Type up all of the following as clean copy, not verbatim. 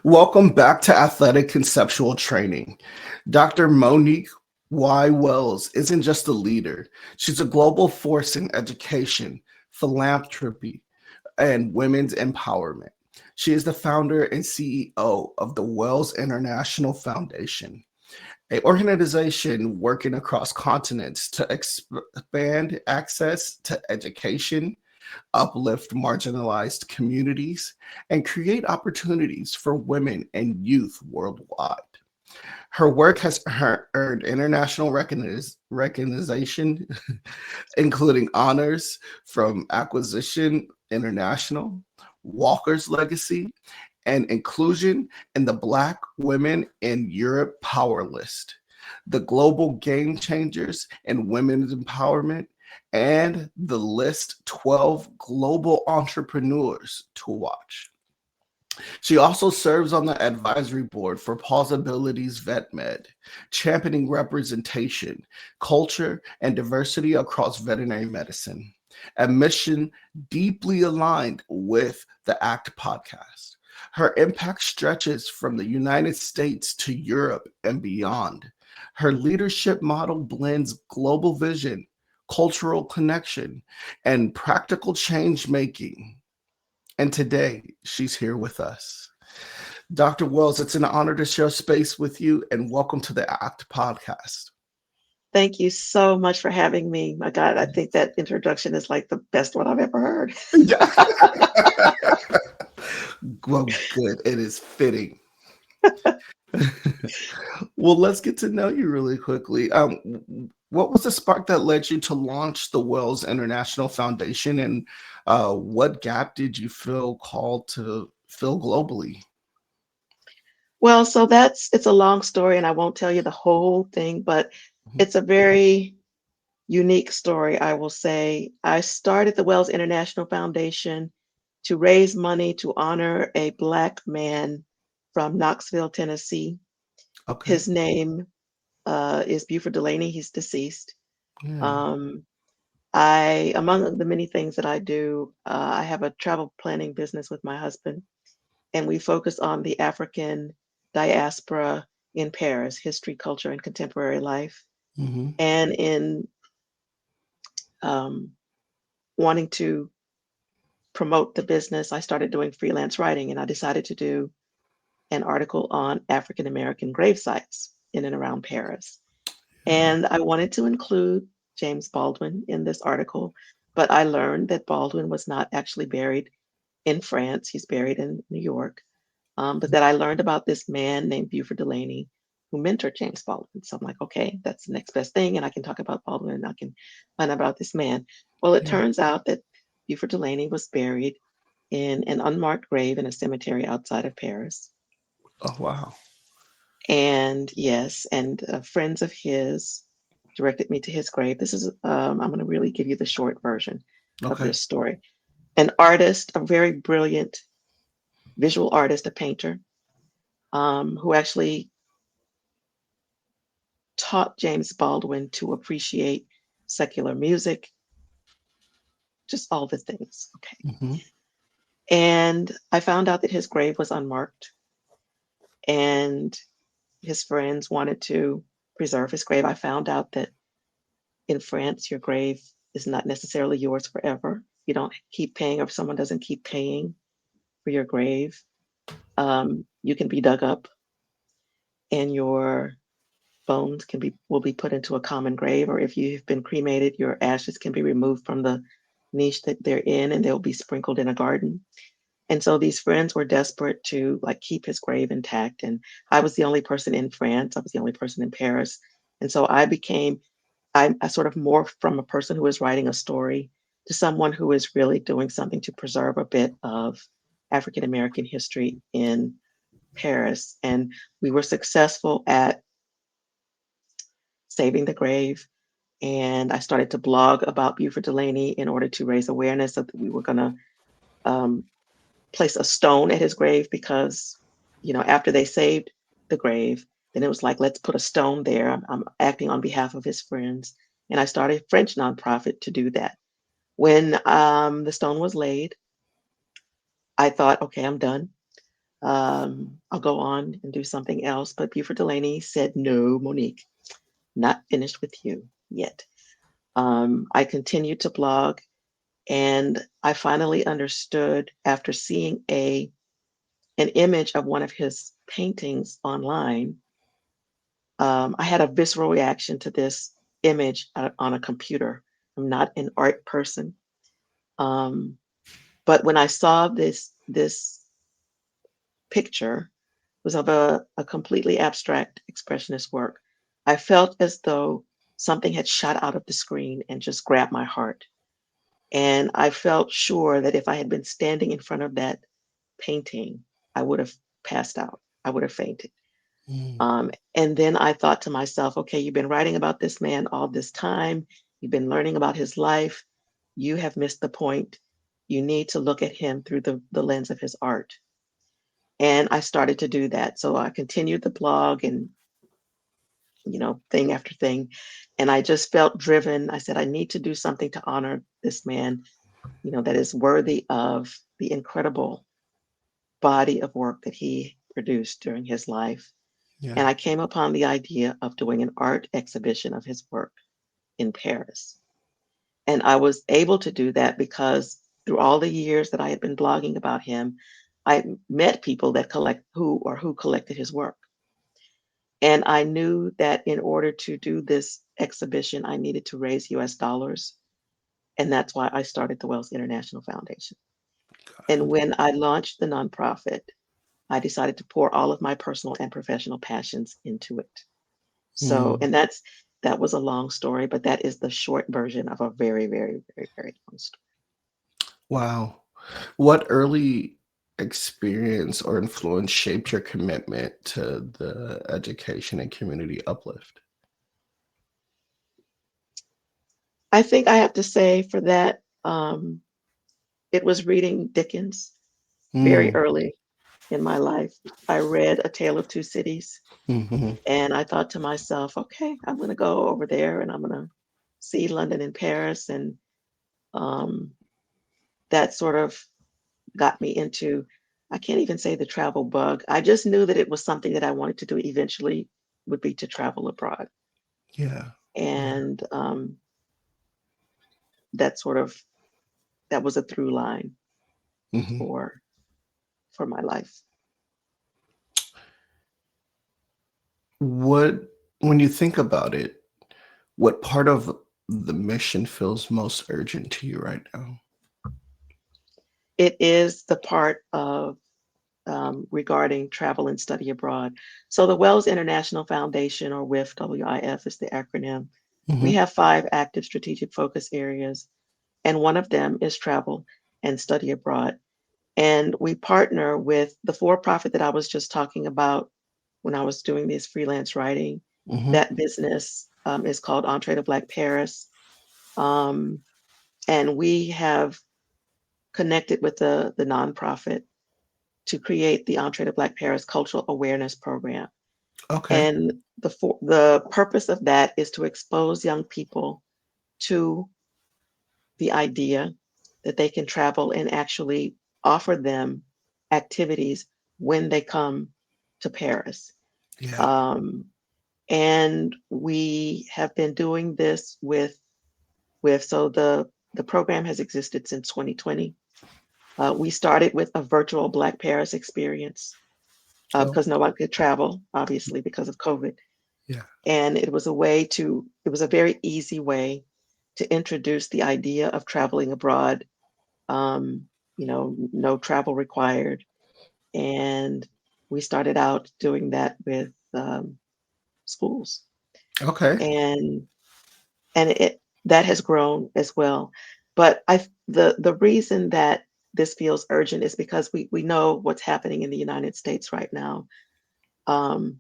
Welcome back to Athletic Conceptual Training. Dr. Monique Y. Wells isn't just a leader, she's a global force in education, philanthropy, and women's empowerment. She is the founder and CEO of the Wells International Foundation, an organization working across continents to expand access to education, uplift marginalized communities, and create opportunities for women and youth worldwide. Her work has earned international recognition, including honors from Acquisition International, Walker's Legacy, and inclusion in the Black Women in Europe Power List, the Global Game Changers in Women's Empowerment, and the list 12 global entrepreneurs to watch. She also serves on the advisory board for Pawsibilities Vet Med, championing representation, culture, and diversity across veterinary medicine, a mission deeply aligned with the ACT podcast. Her impact stretches from the United States to Europe and beyond. Her leadership model blends global vision, cultural connection, and practical change making. And today, she's here with us. Dr. Wells, it's an honor to share space with you, and welcome to the ACT podcast. Thank you so much for having me. My God, I think that introduction is like the best one I've ever heard. Well, good. It is fitting. Well, let's get to know you really quickly. What was the spark that led you to launch the Wells International Foundation, and what gap did you feel called to fill globally? Well, so it's a long story, and I won't tell you the whole thing, but it's a very unique story, I will say. I started the Wells International Foundation to raise money to honor a Black man from Knoxville, Tennessee. Okay. His name is Buford Delaney. He's deceased. Yeah. Um, among the many things that I do, I have a travel planning business with my husband, and we focus on the African diaspora in Paris, history, culture, and contemporary life. Mm-hmm. And in um, wanting to promote the business, I started doing freelance writing, and I decided to do an article on African American grave sites in and around Paris. Yeah. And I wanted to include James Baldwin in this article, but I learned that Baldwin was not actually buried in France. He's buried in New York. But that I learned about this man named Buford Delaney who mentored James Baldwin. So I'm like, okay, that's the next best thing. And I can talk about Baldwin and I can find out about this man. Well, it Yeah. turns out that Buford Delaney was buried in an unmarked grave in a cemetery outside of Paris. Oh, wow. And yes, and friends of his directed me to his grave. I'm going to really give you the short version of Okay. this story. An artist, a very brilliant visual artist, a painter, who actually taught James Baldwin to appreciate secular music, just all the things. Okay. Mm-hmm. And I found out that his grave was unmarked, and his friends wanted to preserve his grave. I found out that in France, your grave is not necessarily yours forever. You don't keep paying, or if someone doesn't keep paying for your grave, you can be dug up and your bones will be put into a common grave, or if you've been cremated, your ashes can be removed from the niche that they're in and they'll be sprinkled in a garden. And so these friends were desperate to like keep his grave intact. And I was the only person in France. I was the only person in Paris. And so I sort of morphed from a person who is writing a story to someone who is really doing something to preserve a bit of African American history in Paris. And we were successful at saving the grave. And I started to blog about Buford Delaney in order to raise awareness that we were going to um, place a stone at his grave because, after they saved the grave, then it was like, let's put a stone there. I'm acting on behalf of his friends. And I started a French nonprofit to do that. When the stone was laid, I thought, okay, I'm done. I'll go on and do something else. But Buford Delaney said, no, Monique, not finished with you yet. I continued to blog, and I finally understood after seeing an image of one of his paintings online. I had a visceral reaction to this image on a computer. I'm not an art person, um, but when I saw this picture was of a completely abstract expressionist work, I felt as though something had shot out of the screen and just grabbed my heart. And I felt sure that if I had been standing in front of that painting, I would have passed out. I would have fainted. Mm. And then I thought to myself, okay, you've been writing about this man all this time. You've been learning about his life. You have missed the point. You need to look at him through the lens of his art. And I started to do that. So I continued the blog and, thing after thing. And I just felt driven. I said, I need to do something to honor this man, that is worthy of the incredible body of work that he produced during his life. And Yeah. I came upon the idea of doing an art exhibition of his work in Paris. And I was able to do that because through all the years that I had been blogging about him, I met people that who collected his work. And I knew that in order to do this exhibition, I needed to raise US dollars. And that's why I started the Wells International Foundation. Got And it. when I launched the nonprofit, I decided to pour all of my personal and professional passions into it. So, Mm. and that was a long story, but that is the short version of a very, very, very, very long story. Wow. What early experience or influence shaped your commitment to the education and community uplift? I think I have to say for that, it was reading Dickens very Mm. early in my life. I read A Tale of Two Cities, Mhm. and I thought to myself, okay, I'm going to go over there and I'm going to see London and Paris. And um, that sort of got me into, I can't even say the travel bug. I just knew that it was something that I wanted to do eventually would be to travel abroad. Yeah. Yeah. And that sort of, that was a through line Mhm. for my life. What when you think about it, what part of the mission feels most urgent to you right now? It is the part of regarding travel and study abroad. So the Wells International Foundation, or WIF, WIF is the acronym. We Mhm. have 5 active strategic focus areas, and one of them is travel and study abroad. And we partner with the for-profit that I was just talking about when I was doing this freelance writing. Mhm. That business is called Entree to Black Paris. Um, and we have connected with the nonprofit to create the Entree to Black Paris Cultural Awareness Program. Okay. And the purpose of that is to expose young people to the idea that they can travel and actually offer them activities when they come to Paris. Yeah. Um, and we have been doing this so the program has existed since 2020. We started with a virtual Black Paris experience Oh, because no one could travel, obviously, because of COVID. yeah. And it was a very easy way to introduce the idea of traveling abroad, um, no travel required. And we started out doing that with schools. Okay. And it that has grown as well. But the reason that this feels urgent is because we know what's happening in the United States right now. Um,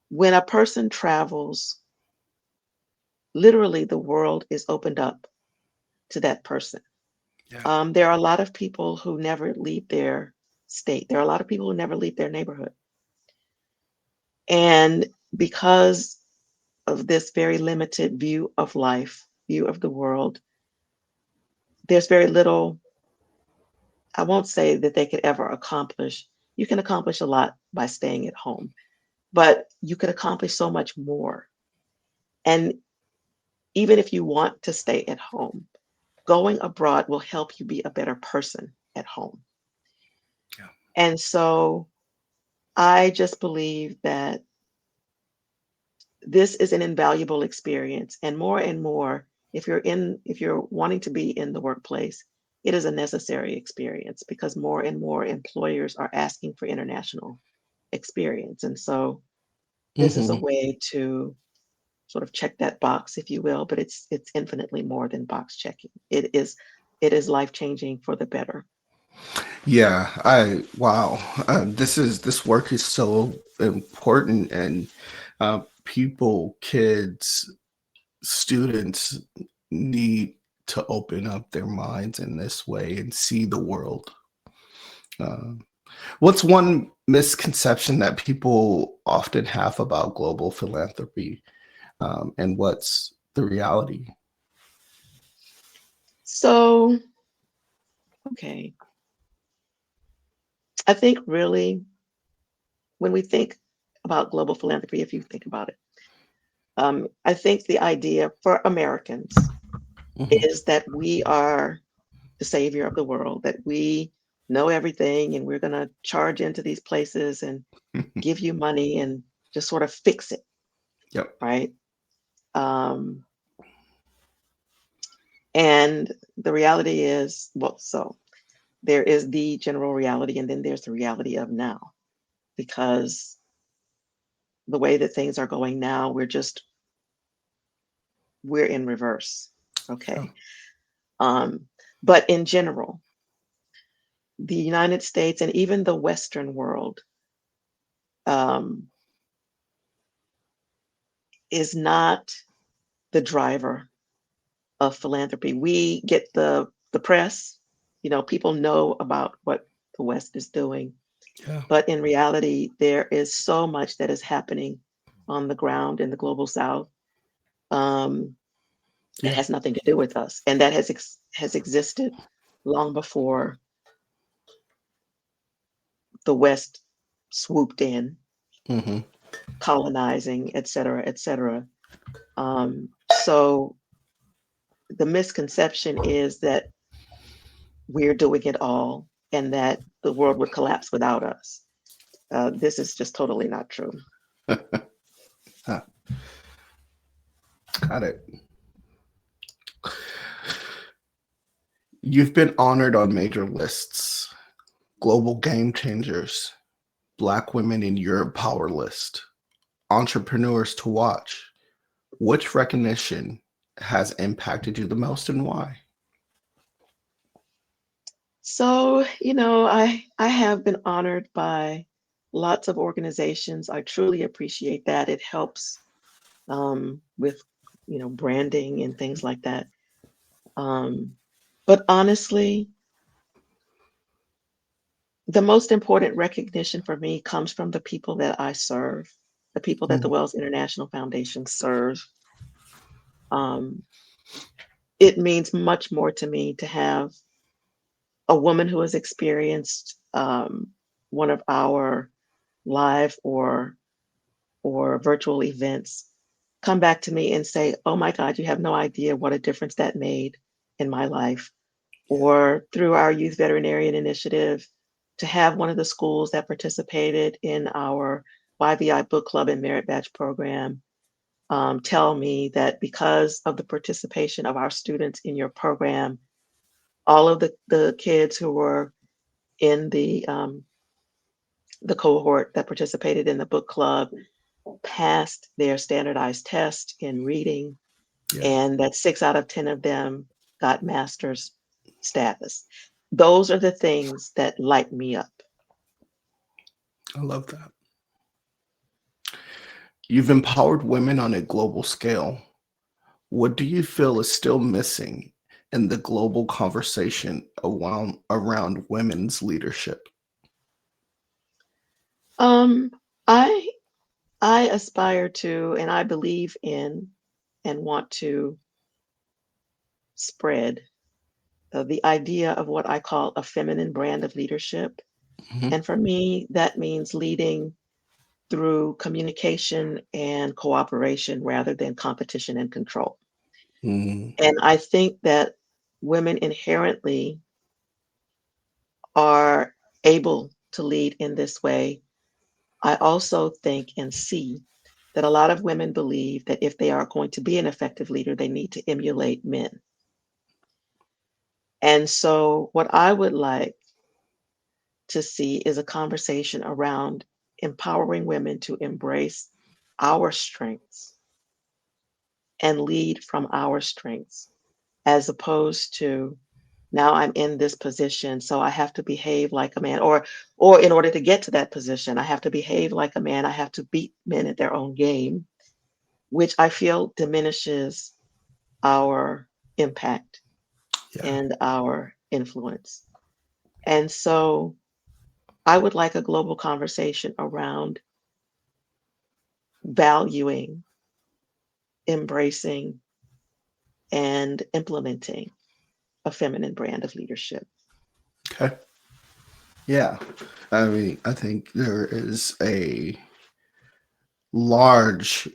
when a person travels, literally the world is opened up to that person. Yeah. There are a lot of people who never leave their state. There are a lot of people who never leave their neighborhood. And because of this very limited view of life, view of the world, there's very little I won't say that they could ever accomplish. You can accomplish a lot by staying at home, but you could accomplish so much more. And even if you want to stay at home, going abroad will help you be a better person at home. Yeah. And so I just believe that this is an invaluable experience. And more, if you're wanting to be in the workplace, it is a necessary experience because more and more employers are asking for international experience. And so this is a Hmm. way to sort of check that box, if you will, but it's infinitely more than box checking. It is life changing for the better. Yeah, wow. This work is so important, and people, kids, students need to open up their minds in this way and see the world. Uh, what's one misconception that people often have about global philanthropy, and what's the reality? So, okay, I think really when we think about global philanthropy, if you think about it, I think the idea for Americans Hmm. is that we are the savior of the world, that we know everything and we're going to charge into these places and give you money and just sort of fix it, Yep. right? Um, and the reality is, well, so there is the general reality, and then there's the reality of now, because the way that things are going now, we're in reverse. Yeah. Okay. Um, but in general, the United States and even the Western world um, is not the driver of philanthropy. We get the press, people know about what the West is doing, Yeah. but in reality, there is so much that is happening on the ground in the global South that Yeah. has nothing to do with us, and that has existed long before the West swooped in, Hmm. colonizing, et cetera, et cetera. So the misconception is that we're doing it all and that the world would collapse without us. This is just totally not true. Huh, got it. You've been honored on major lists: Global Game Changers, Black Women in Europe Power List, Entrepreneurs to Watch. Which recognition has impacted you the most, and why? So, I have been honored by lots of organizations. I truly appreciate that. It helps with, branding and things like that. Um, but honestly, the most important recognition for me comes from the people that I serve, the people that the Mm. Wells International Foundation serve. Um, it means much more to me to have a woman who has experienced one of our live or virtual events come back to me and say, "Oh my God, you have no idea what a difference that made in my life." Or through our youth veterinarian initiative, to have one of the schools that participated in our YVI book club and merit badge program tell me that because of the participation of our students in your program, all of the kids who were in the cohort that participated in the book club passed their standardized test in reading, Yeah, and that 6 out of 10 of them got master's status. Those are the things that light me up. I love that. You've empowered women on a global scale. What do you feel is still missing in the global conversation around women's leadership? Um, I I aspire to, and I believe in, and want to spread the idea of what I call a feminine brand of leadership. Mhm. And for me, that means leading through communication and cooperation rather than competition and control. Mm. And I think that women inherently are able to lead in this way. I also think and see that a lot of women believe that if they are going to be an effective leader, they need to emulate men. And so, what I would like to see is a conversation around empowering women to embrace our strengths and lead from our strengths, as opposed to now I'm in this position, so I have to behave like a man, or in order to get to that position, I have to behave like a man. I have to beat men at their own game, which I feel diminishes our impact Yeah. and our influence. And so I would like a global conversation around valuing, embracing, and implementing a feminine brand of leadership. Okay. Yeah. I mean, I think there is a large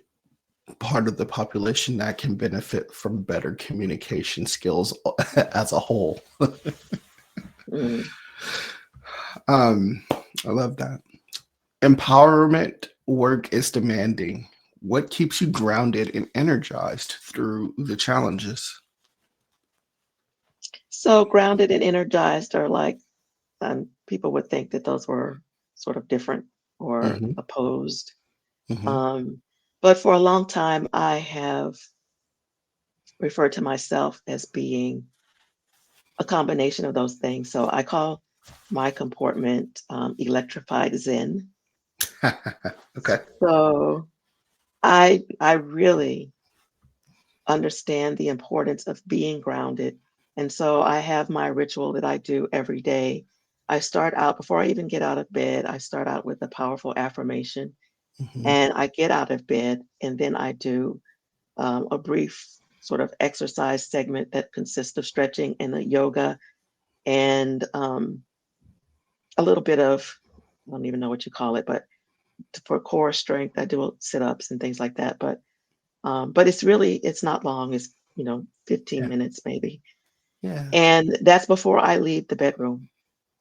part of the population that can benefit from better communication skills as a whole. Mm. um, I love that. Empowerment work is demanding. What keeps you grounded and energized through the challenges? So grounded and energized are like, people would think that those were sort of different or Hmm. opposed. Hmm. Um, but for a long time, I have referred to myself as being a combination of those things. So I call my comportment electrified Zen. Okay. So I really understand the importance of being grounded. And so I have my ritual that I do every day. I start out, before I even get out of bed, I start out with a powerful affirmation Hmm. and I get out of bed and then I do a brief sort of exercise segment that consists of stretching and a yoga and a little bit of, I don't even know what you call it, but for core strength, I do sit ups and things like that. But it's not long. It's 15 Yeah. minutes maybe. Yeah. And that's before I leave the bedroom. Okay.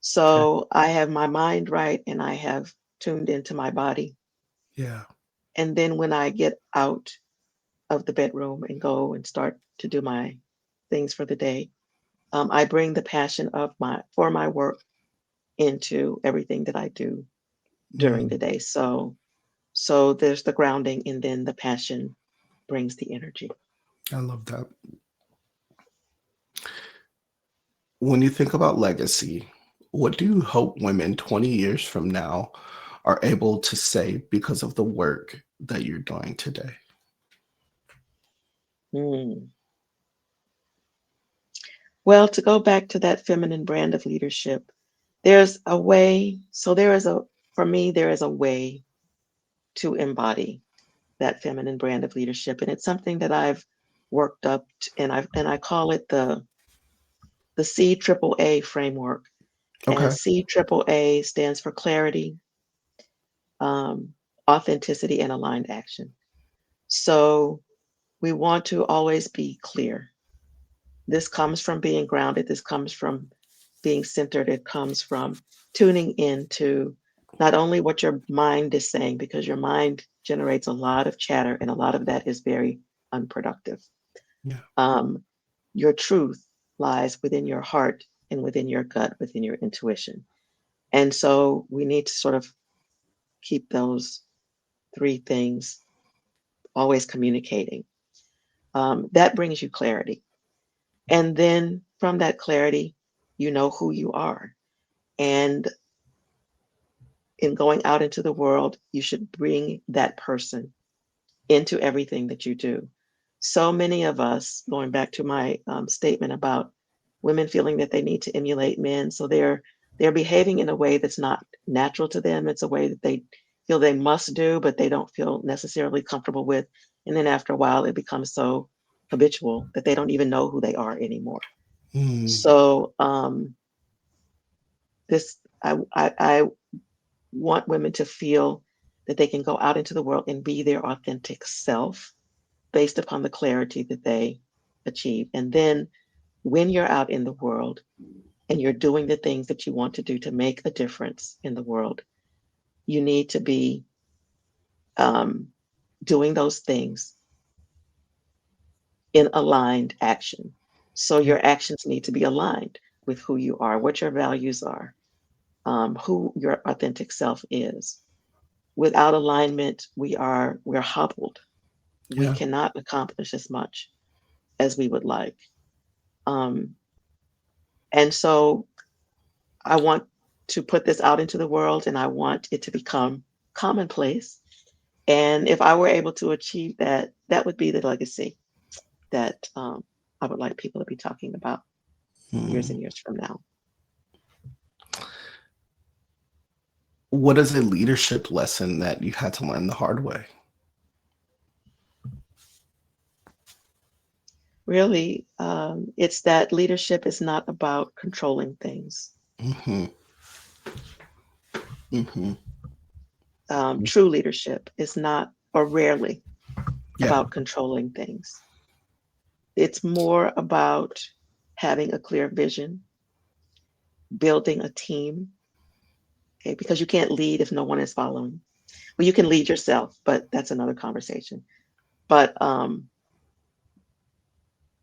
So I have my mind right and I have tuned into my body. Yeah. And then when I get out of the bedroom and go and start to do my things for the day, I bring the passion of my work into everything that I do during the Mm, day. So there's the grounding and then the passion brings the energy. I love that. When you think about legacy, what do you hope women 20 years from now are able to say because of the work that you're doing today? Mm. Well, to go back to that feminine brand of leadership, there's a way. So for me, there is a way to embody that feminine brand of leadership. And it's something that I've worked up and I call it the CAAA framework. And Okay. CAAA stands for clarity, um, authenticity, and aligned action. So we want to always be clear. This comes from being grounded. This comes from being centered. It comes from tuning into not only what your mind is saying, because your mind generates a lot of chatter and a lot of that is very unproductive. Yeah. Um, your truth lies within your heart and within your gut, within your intuition. And so we need to sort of keep those three things always communicating. That brings you clarity. And then from that clarity, you know who you are. And in going out into the world, you should bring that person into everything that you do. So many of us, going back to my statement about women feeling that they need to emulate men, so they're behaving in a way that's not natural to them. It's a way that they feel they must do, but they don't feel necessarily comfortable with. And then after a while, it becomes so habitual that they don't even know who they are anymore. Mm. So this I want women to feel that they can go out into the world and be their authentic self based upon the clarity that they achieve. And then when you're out in the world and you're doing the things that you want to do to make a difference in the world, you need to be um, doing those things in aligned action. So Yeah. your actions need to be aligned with who you are, what your values are, who your authentic self is. Without alignment, we're hobbled. We Yeah. cannot accomplish as much as we would like. Um, and so I want to put this out into the world and I want it to become commonplace. And if I were able to achieve that, that would be the legacy that I would like people to be talking about years Mm. and years from now. What is a leadership lesson that you had to learn the hard way? Really, it's that leadership is not about controlling things. Hmm. Hmm. True leadership is not, or rarely, Yeah. about controlling things. It's more about having a clear vision, building a team, okay, because you can't lead if no one is following. Well, you can lead yourself, but that's another conversation. But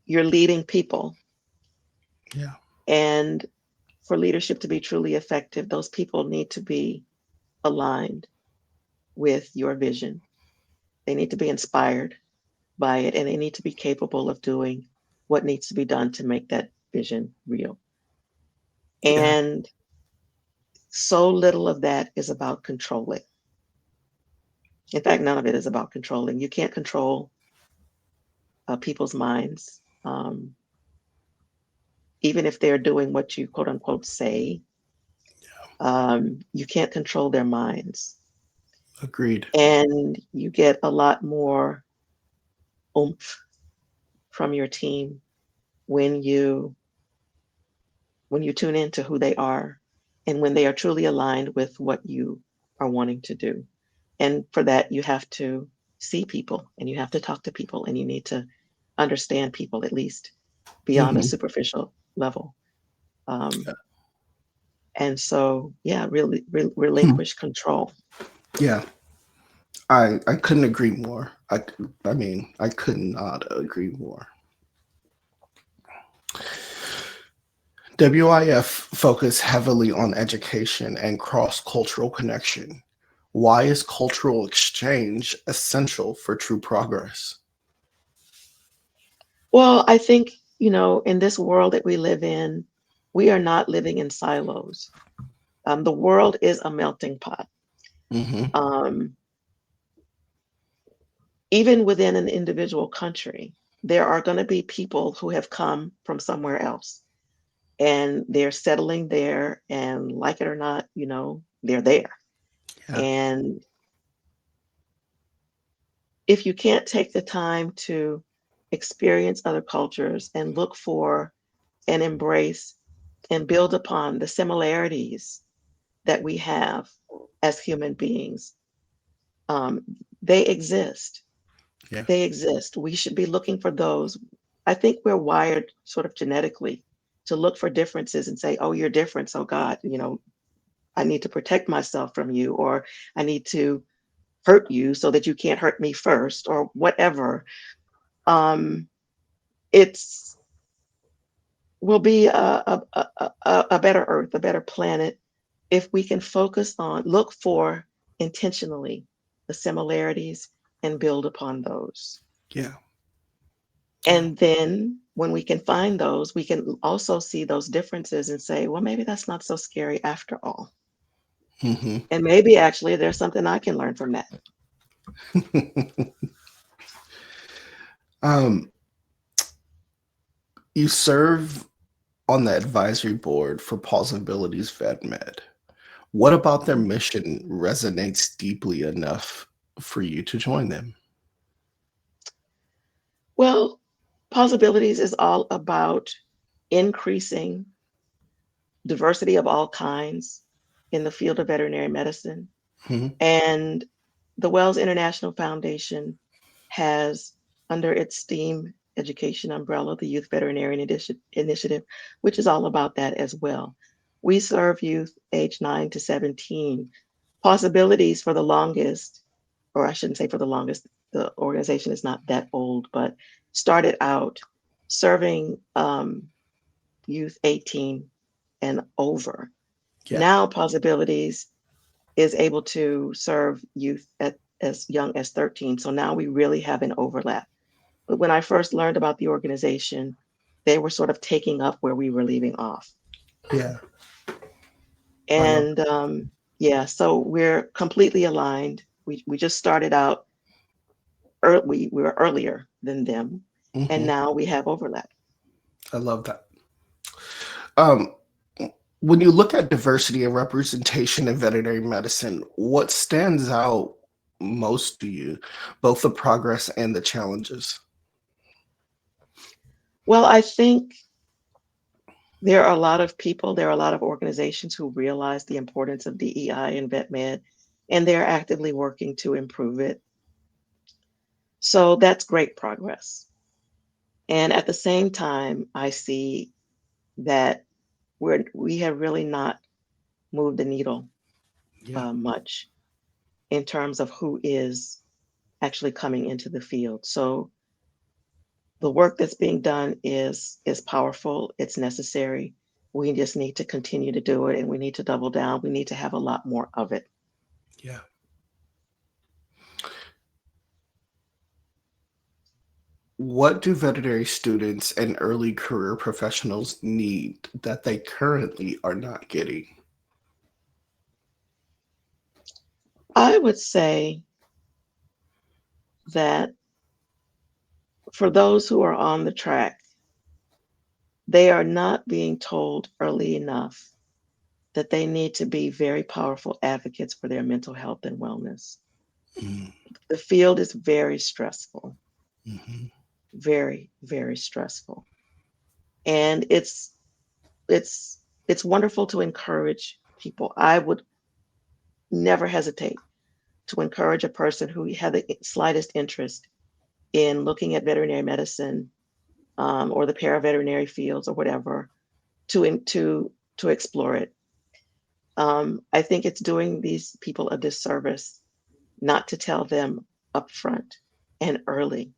you're leading people, Yeah. and for leadership to be truly effective, those people need to be aligned with your vision. They need to be inspired by it, and they need to be capable of doing what needs to be done to make that vision real. Yeah. And so little of that is about controlling. In fact, none of it is about controlling. You can't control people's minds, even if they're doing what you quote unquote say. You can't control their minds. Agreed. And you get a lot more oomph from your team when you tune into who they are and when they are truly aligned with what you are wanting to do. And for that, you have to see people and you have to talk to people and you need to understand people at least beyond a Hmm. superficial level. Um, and so, yeah, really relinquish control. Yeah. I couldn't agree more. I mean, I could not agree more. WIF focus heavily on education and cross-cultural connection. Why is cultural exchange essential for true progress? Well, I think, in this world that we live in, we are not living in silos. The world is a melting pot. Hmm. Um, Even within an individual country, there are going to be people who have come from somewhere else and they're settling there, and like it or not, they're there. Yeah. And if you can't take the time to experience other cultures and look for and embrace and build upon the similarities that we have as human beings, um, they exist. Yeah. They exist. We should be looking for those. I think we're wired sort of genetically to look for differences and say, oh, you're different. So, God, I need to protect myself from you, or I need to hurt you so that you can't hurt me first, or whatever. Um, it's will be a better earth, a better planet if we can look for intentionally the similarities and build upon those. Yeah. Yeah. And then when we can find those, we can also see those differences and say, well, maybe that's not so scary after all. Hmm. And maybe actually there's something I can learn from that. um, you serve on the advisory board for Pawsibilities Vet Med. What about their Mhm. mission resonates deeply enough for you to join them? Well, Possibilities is all about increasing diversity of all kinds in the field of veterinary medicine. Mhm. And the Wells International Foundation has, under its STEAM education umbrella, the Youth Veterinarian Initiative, which is all about that as well. We serve youth age 9 to 17. Pawsibilities for the longest, or I shouldn't say for the longest, the organization is not that old, but started out serving youth 18 and over. Yeah. Now, Pawsibilities is able to serve youth at as young as 13. So now we really have an overlap. But when I first learned about the organization, they were sort of taking up where we were leaving off. Yeah. I love And yeah, so we're completely aligned. We just started out early, we were earlier than them, it. and Hmm. now we have overlap. I love that. Um, when you look at diversity and representation in veterinary medicine, what stands out most to you, both the progress and the challenges? Well, I think there are a lot of people, there are a lot of organizations who realize the importance of DEI in vet med, and they're actively working to improve it. So that's great progress. And at the same time, I see that we have really not moved the needle Yeah. much in terms of who is actually coming into the field. So the work that's being done is powerful. It's necessary. We just need to continue to do it, and we need to double down. We need to have a lot more of it. Yeah. What do veterinary students and early career professionals need that they currently are not getting? I would say that for those who are on the track, they are not being told early enough that they need to be very powerful advocates for their mental health and wellness. Mm, The field is very stressful, mhm. very, very stressful. And it's wonderful to encourage people. I would never hesitate to encourage a person who had the slightest interest in looking at veterinary medicine or the paraveterinary fields or whatever to explore it. I think it's doing these people a disservice not to tell them upfront and early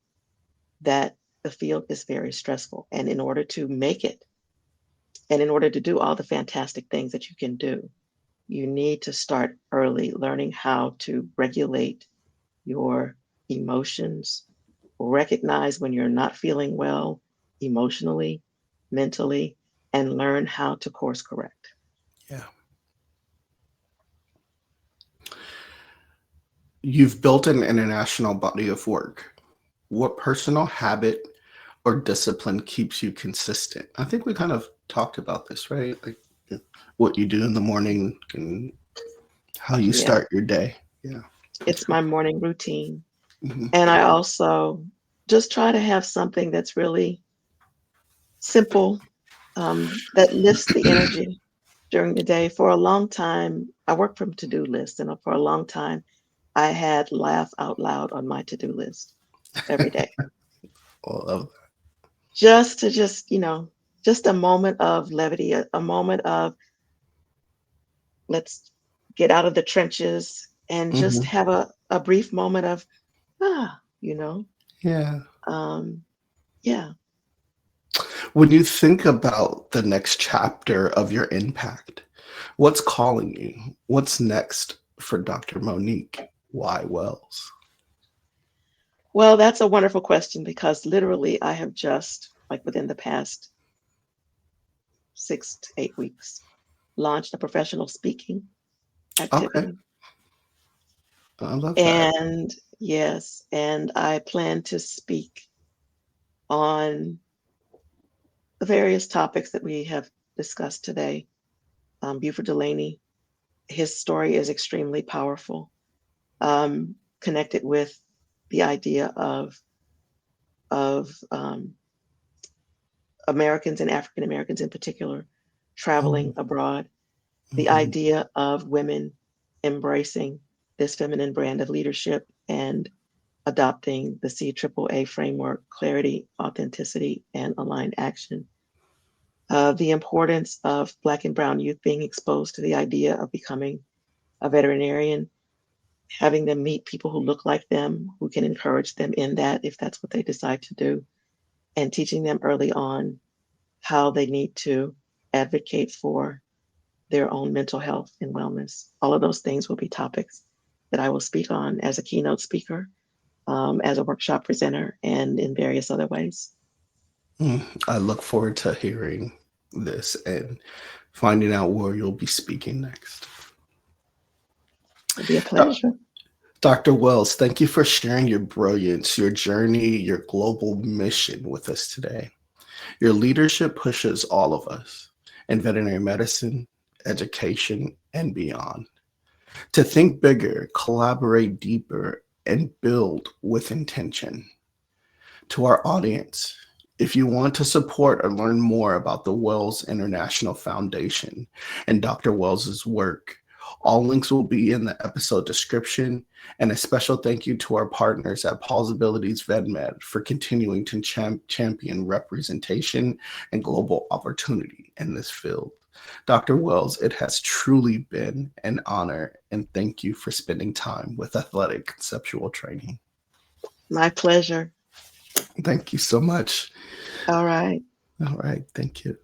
that the field is very stressful. And in order to make it, and in order to do all the fantastic things that you can do, you need to start early learning how to regulate your emotions, recognize when you're not feeling well emotionally, mentally, and learn how to course correct. Yeah. You've built an international body of work. What personal habit or discipline keeps you consistent? I think we kind of talked about this, right? Like what you do in the morning and how you Yeah, start your day. Yeah. it's my morning routine. Hmm. And I also just try to have something that's really simple, that lifts the energy during the day. For a long time, I worked from to-do lists, and for a long time, I had laugh out loud on my to-do list every day. All of Just a moment of levity, a moment of let's get out of the trenches and that. just Hmm. have a brief moment of, ah, you know, Yeah. um, yeah. When you think about the next chapter of your impact, what's calling you? What's next for Dr. Monique Y. Wells? Well, that's a wonderful question because literally I have just, like within the past 6 to 8 weeks, launched a professional speaking Okay. activity. I love that. And yes, and I plan to speak on the various topics that we have discussed today. Buford Delaney, his story is extremely powerful, connected with the idea of Americans and African Americans in particular traveling abroad. The Mhm. idea of women embracing this feminine brand of leadership and adopting the CAAA framework, clarity, authenticity, and aligned action. The importance of Black and Brown youth being exposed to the idea of becoming a veterinarian, having them meet people who look like them, who can encourage them in that if that's what they decide to do, and teaching them early on how they need to advocate for their own mental health and wellness. All of those things will be topics that I will speak on as a keynote speaker, as a workshop presenter, and in various other ways. I look forward to hearing this and finding out where you'll be speaking next. It'll be a Do- pleasure. Dr. Wells, thank you for sharing your brilliance, your journey, your global mission with us today. Your leadership pushes all of us in veterinary medicine, education, and beyond to think bigger, collaborate deeper, and build with intention. To our audience, if you want to support or learn more about the Wells International Foundation and Dr. Wells's work, all links will be in the episode description. And a special thank you to our partners at Pawsibilities Vet Med for continuing to champion representation and global opportunity in this field. Dr. Wells, it has truly been an honor, and thank you for spending time with Athletic Conceptual Training. My pleasure. Thank you so much. All right. All right. Thank you.